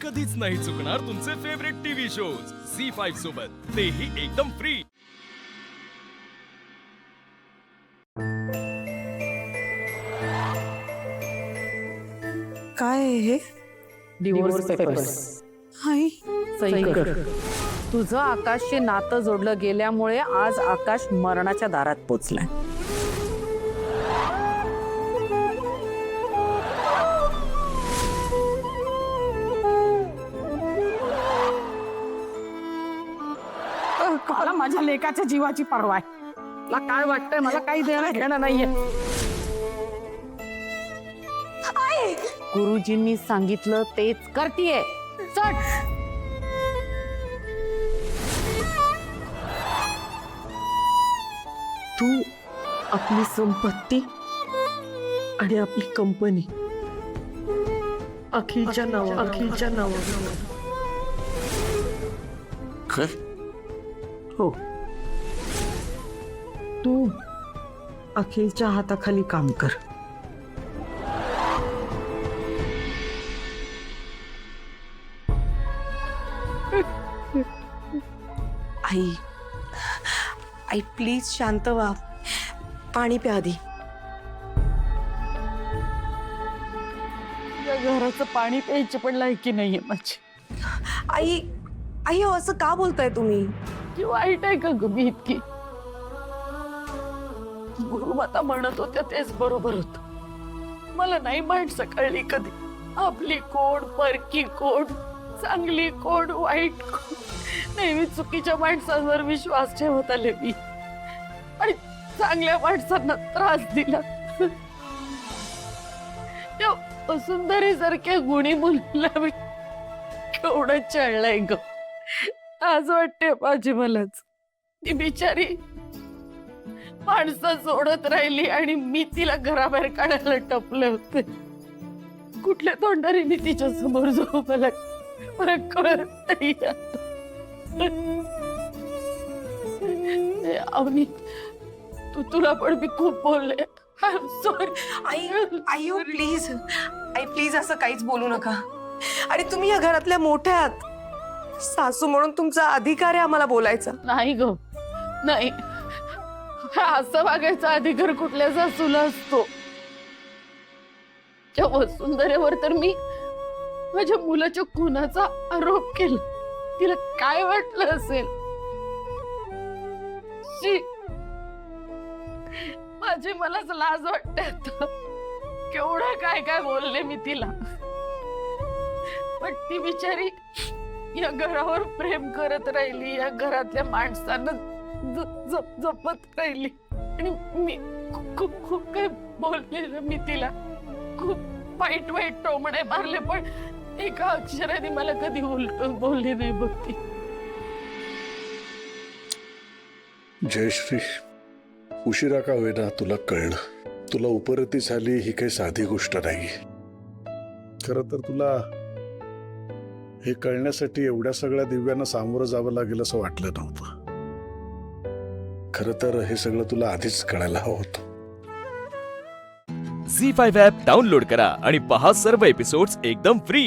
कधीच नाही चुकणार तुमचे फेवरेट टीव्ही शोज झी5 सोबत, तेही एकदम फ्री। काय आहे हे? डिवोर्स पेपर्स आई, सही कर। तुझं आकाशशी नातं जोडलं गेल्यामुळे आज आकाश मरणाच्या दारात पोचलाय। मला माझ्या लेकाच्या जीवाची पर्वा आहे। मला काय वाटतंय, मला काही देणं घेणं नाहीये। गुरुजींनी सांगितलं तेच करतीये। चट। तू आपली संपत्ती आणि आपली कंपनी अखिलच्या नावावर काय? हो, तू अखिलच्या हाताखाली काम कर। आई, आई प्लीज शांत व्हा, पाणी प्या आधी। या घराचं पाणी प्यायची पण लायकी नाहीये माझी। आई, आई असं का बोलताय तुम्ही? की वाईट आहे का ग मी इतकी? गुरुमाता म्हणत होत्या तेच बरोबर होत। मला नाही माणसं कळली कधी, आपली कोण, परकी कोण, चांगली कोण, वाईट कोण। नेहमी चुकीच्या माणसांवर विश्वास ठेवत आले मी आणि चांगल्या माणसांना त्रास दिला। त्या वसुंधरेसारख्या गुणी मुलीला मी केवढं चढलंय ग। आज वाटते माझी मलाच, ती बिचारी माणसं सोडत राहिली आणि मी तिला घराबाहेर काढायला टपले होते। कुठल्या तोंडारीने तिच्या समोर जाऊ मला कळत नाही आता। अवनी, तुला पण मी खूप बोलले। I am sorry. I, I please, I please असं काहीच बोलू नका। आणि तुम्ही या घरातल्या मोठ्या आहात, सासू म्हणून तुमचा अधिकार आहे आम्हाला बोलायचा। नाही ग, नाही, असं वागायचा अधिकार कुठल्या सासूला असतो? त्या वसुंधरेवर तर मी माझ्या मुलाच्या खुनाचा आरोप केला। तिला काय वाटलं असेल? शी, माझी मलाच लाज वाटते आता। केवढं काय काय बोलले मी तिला, पण ती बिचारी या घरावर प्रेम करत राहिली, या घरातल्या माणसांना जपत राहिली। आणि मी खूप काय बोलले ना मी तिला, खूप वाईट वाईट टोमणे मारले, पण एका अक्षराने मला कधी उलट बोलली नाही बघ ती। जयश्री, उशिरा का होईना तुला कळलं, तुला उपरती झाली ही काही साधी गोष्ट नाही। खरं तर तुला हे कळण्यासाठी एवढ्या सगळ्या दिव्यांना सामोरं जावं लागेल असं वाटलं नव्हतं। खरं तर हे सगळं तुला आधीच कळायला हवं होतं। झी5 ॲप डाउनलोड करा आणि पहा सर्व एपिसोड्स एकदम फ्री।